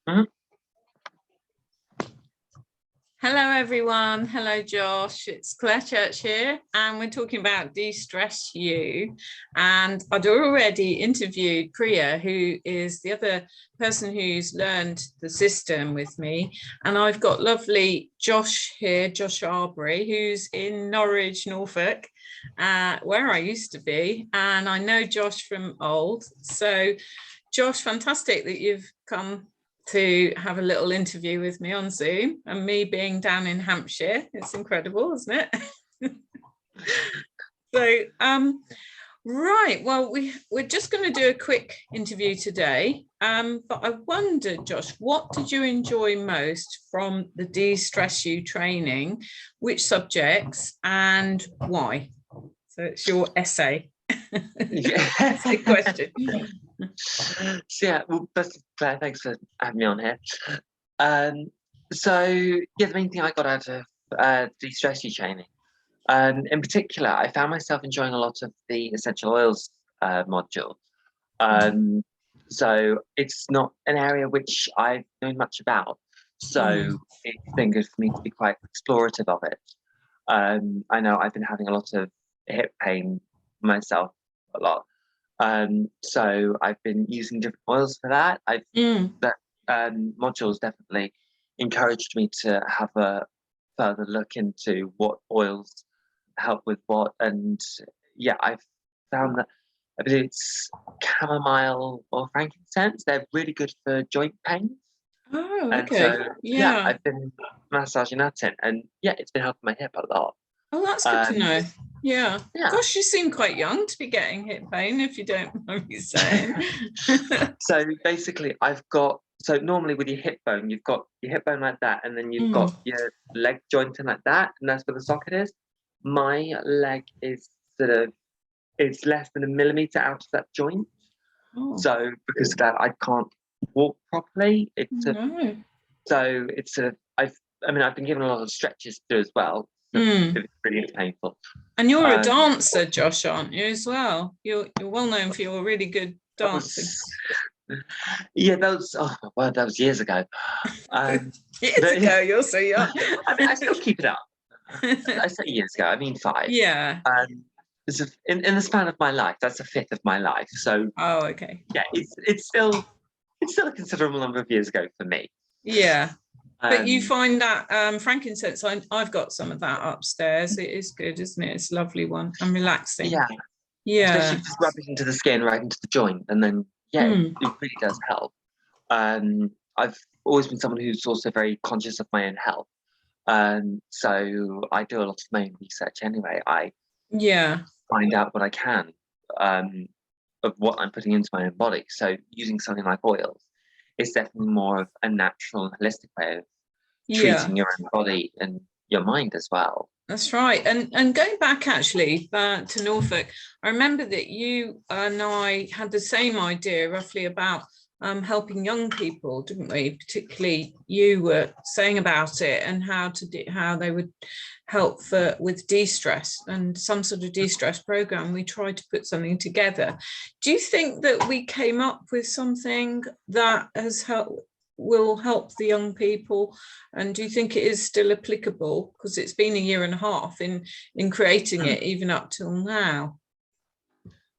Mhm. Hello everyone, hello Josh, it's Claire Church here and we're talking about De-Stress You, and I'd already interviewed Priya, who is the other person who's learned the system with me, and I've got lovely Josh here, Josh Arbery, who's in Norwich, Norfolk, where I used to be, and I know Josh from old. So Josh, fantastic that you've come to have a little interview with me on Zoom, and me being down in Hampshire, it's incredible, isn't it? So right, well, we're just going to do a quick interview today, but I wondered, Josh, what did you enjoy most from the De-Stress You training? Which subjects and why? So it's your essay. Essay question. So yeah, well, first, Claire, thanks for having me on here. So yeah, the main thing I got out of De-Stress You training, in particular, I found myself enjoying a lot of the essential oils module. So it's not an area which I know much about, so it's been good for me to be quite explorative of it. I know I've been having a lot of hip pain myself a lot. So I've been using different oils for that. That modules definitely encouraged me to have a further look into what oils help with what, and yeah, I've found that I believe it's chamomile or frankincense. They're really good for joint pain. Oh, And okay. so yeah, I've been massaging that in, and yeah, it's been helping my hip a lot. Oh, that's good to know. Yeah. Yeah. Gosh, you seem quite young to be getting hip pain, if you don't mind me saying. So basically, so normally with your hip bone, you've got your hip bone like that, and then you've got your leg joint in like that, and that's where the socket is. My leg is it's less than a millimeter out of that joint. Oh. So because of that, I can't walk properly. So it's I've been given a lot of stretches to do as well. So it's really painful. And you're a dancer, Josh, aren't you, as well? You're well known for your really good dancing. Yeah, that was years ago. Years ago, you're so young. I mean, I still keep it up. I say years ago, I mean 5. Yeah. In the span of my life, that's a fifth of my life. So okay. Yeah, it's still a considerable number of years ago for me. Yeah. But you find that frankincense, I've got some of that upstairs. It is good, isn't it? It's a lovely one and relaxing. Yeah. Yeah. Especially just rub it into the skin, right into the joint, and then yeah, it really does help. I've always been someone who's also very conscious of my own health. So I do a lot of my own research anyway. I find out what I can of what I'm putting into my own body. So using something like oils is definitely more of a natural and holistic way of treating your own body and your mind as well. That's right. And going back actually to Norfolk, I remember that you and I had the same idea roughly about helping young people, didn't we? Particularly you were saying about it and how they would help with de-stress and some sort of de-stress program. We tried to put something together. Do you think that we came up with something that will help the young people, and do you think it is still applicable, because it's been a year and a half in creating it even up till now?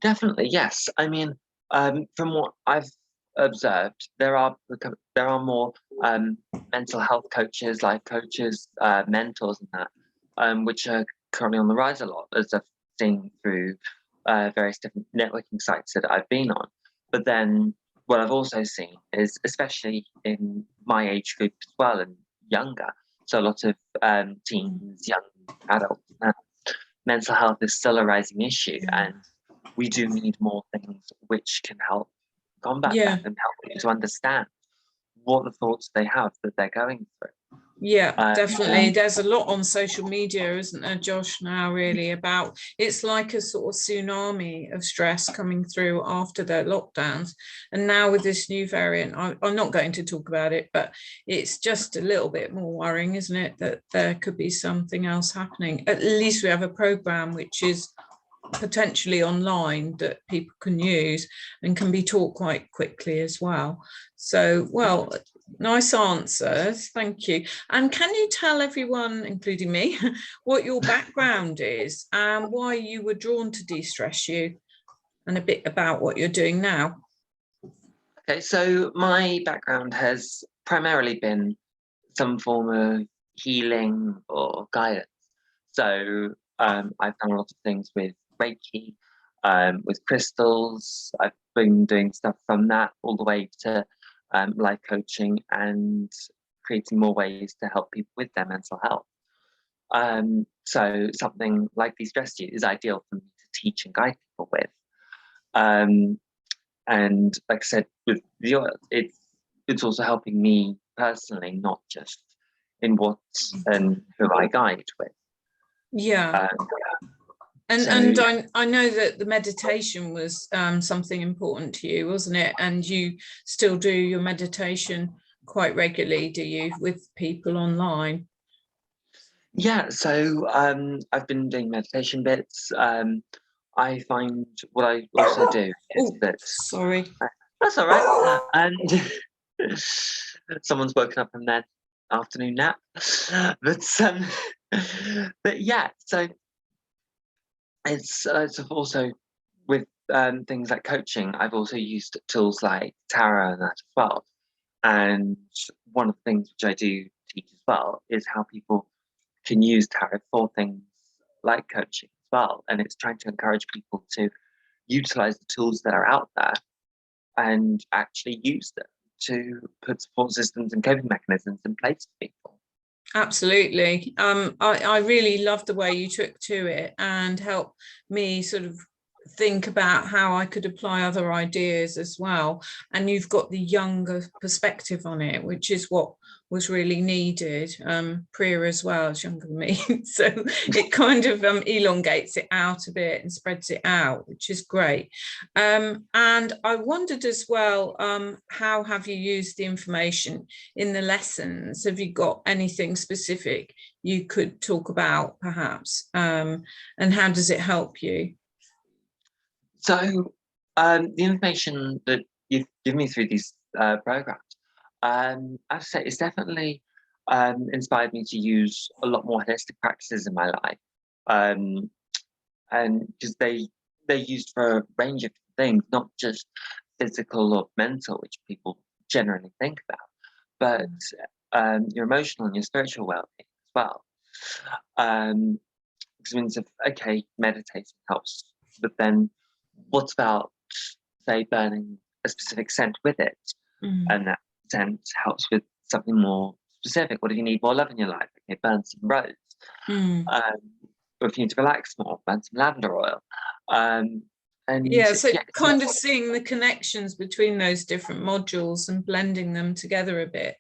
Definitely, yes. I mean, from what I've observed, there are more mental health coaches, life coaches, mentors and that, which are currently on the rise a lot, as I've seen through various different networking sites that I've been on. But then what I've also seen is, especially in my age group as well and younger, so a lot of teens, young adults now, mental health is still a rising issue, and we do need more things which can help combat that and help people to understand what the thoughts they have that they're going through. Yeah, definitely. There's a lot on social media, isn't there, Josh, now really about, it's like a sort of tsunami of stress coming through after the lockdowns. And now with this new variant, I'm not going to talk about it, but it's just a little bit more worrying, isn't it, that there could be something else happening. At least we have a program which is potentially online that people can use and can be taught quite quickly as well. So, well, nice answers, thank you. And can you tell everyone, including me, what your background is and why you were drawn to DeStressYou, and a bit about what you're doing now? Okay, so my background has primarily been some form of healing or guidance. So I've done a lot of things with Reiki, with crystals. I've been doing stuff from that all the way to life coaching and creating more ways to help people with their mental health. So something like DeStressYou is ideal for me to teach and guide people with. And like I said, with the oil, it's also helping me personally, not just in what and who I guide with. Yeah. And I know that the meditation was something important to you, wasn't it? And you still do your meditation quite regularly, do you, with people online? Yeah, so I've been doing meditation bits. I find what I also do is that sorry. That's all right. And someone's woken up from their afternoon nap. But yeah, so it's also with things like coaching. I've also used tools like tarot and that as well. And one of the things which I do teach as well is how people can use tarot for things like coaching as well. And it's trying to encourage people to utilize the tools that are out there and actually use them to put support systems and coping mechanisms in place for people. Absolutely. I really love the way you took to it and helped me sort of think about how I could apply other ideas as well. And you've got the younger perspective on it, which is what was really needed. Priya as well is younger than me, so it kind of elongates it out a bit and spreads it out, which is great. And I wondered as well, how have you used the information in the lessons? Have you got anything specific you could talk about perhaps, and how does it help you? So the information that you've given me through these programs, I have to say, it's definitely inspired me to use a lot more holistic practices in my life, and because they're used for a range of things, not just physical or mental, which people generally think about, but your emotional and your spiritual well-being as well. Because it means, okay, meditating helps, but then what about, say, burning a specific scent with it? And that scent helps with something more specific. What if you need more love in your life? Okay, burn some rose. Or if you need to relax more, burn some lavender oil. And yeah, so kind of seeing the connections between those different modules and blending them together a bit.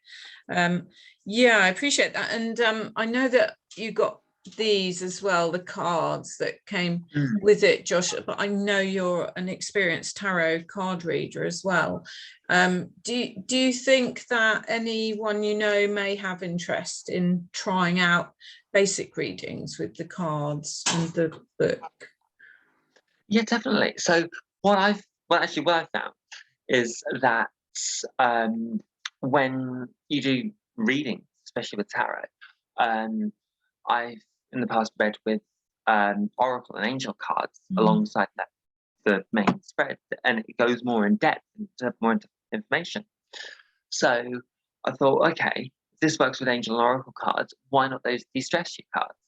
Yeah, I appreciate that. And I know that you got these as well, the cards that came with it, Josh, but I know you're an experienced tarot card reader as well. Do you think that anyone you know may have interest in trying out basic readings with the cards and the book? Yeah, definitely. So what I've found is that when you do readings, especially with tarot, I've in the past read with oracle and angel cards alongside the main spread, and it goes more in depth into more into information. So I thought, okay, if this works with angel and oracle cards, why not those DeStressYou cards?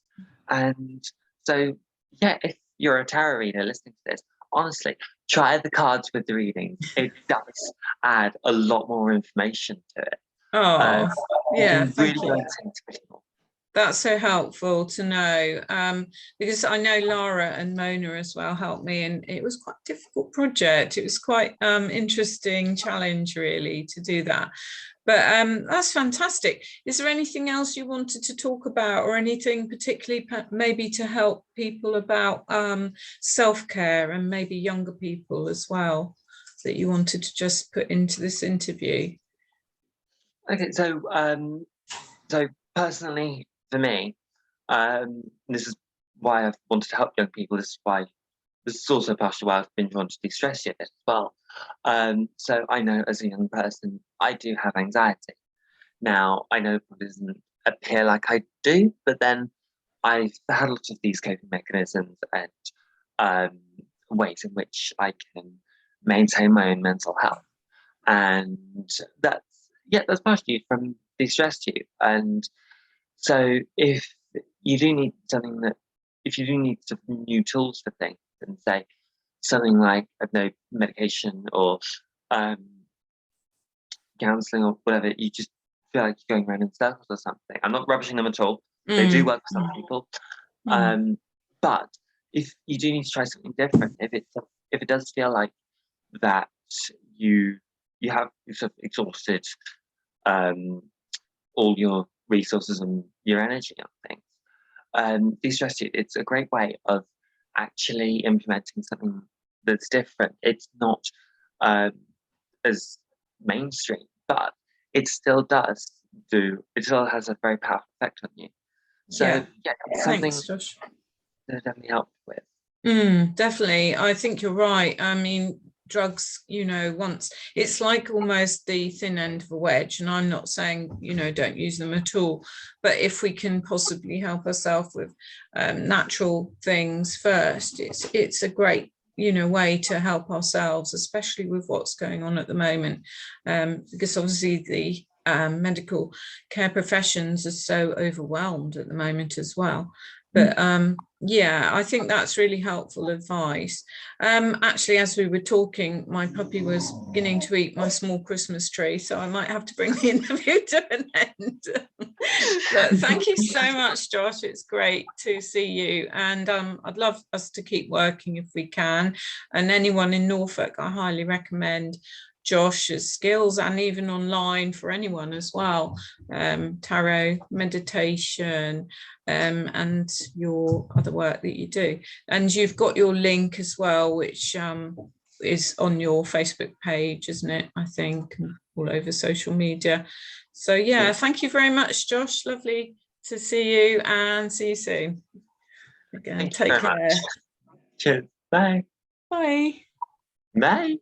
And so yeah, if you're a tarot reader listening to this, honestly, try the cards with the readings. It does add a lot more information to it. Oh, yeah, really go into people. That's so helpful to know, because I know Lara and Mona as well helped me, and it was quite a difficult project. It was quite interesting challenge really to do that. But that's fantastic. Is there anything else you wanted to talk about, or anything particularly maybe to help people about self-care and maybe younger people as well that you wanted to just put into this interview? Okay, so personally, for me, this is why I've wanted to help young people. This is why this is also partially why I've been drawn to de-stress you a bit as well. So I know as a young person, I do have anxiety. Now, I know it doesn't appear like I do, but then I've had lots of these coping mechanisms and ways in which I can maintain my own mental health. And that's partially from de-stress you. And so if you do need some new tools for things, and say something like, I don't know, medication or um, counselling or whatever, you just feel like you're going around in circles or something. I'm not rubbishing them at all. They do work for some people. But if you do need to try something different, if it does feel like that you have sort of exhausted all your resources and your energy on things, de-stress you, it's a great way of actually implementing something that's different. It's not as mainstream, but it still has a very powerful effect on you. So yeah, it's something Thanks, Josh. that definitely helped with. Definitely. I think you're right. I mean, drugs, once it's like almost the thin end of a wedge, and I'm not saying, don't use them at all, but if we can possibly help ourselves with natural things first, it's a great way to help ourselves, especially with what's going on at the moment, because obviously the medical care professions are so overwhelmed at the moment as well. But yeah, I think that's really helpful advice. Actually, as we were talking, my puppy was beginning to eat my small Christmas tree, so I might have to bring the interview to an end. But thank you so much, Josh. It's great to see you, and I'd love us to keep working if we can. And anyone in Norfolk, I highly recommend Josh's skills, and even online for anyone as well. Tarot, meditation, and your other work that you do. And you've got your link as well, which is on your Facebook page, isn't it? I think, all over social media. So yeah, thank you very much, Josh. Lovely to see you, and see you soon. Again, take care. Cheers. Bye. Bye. Bye.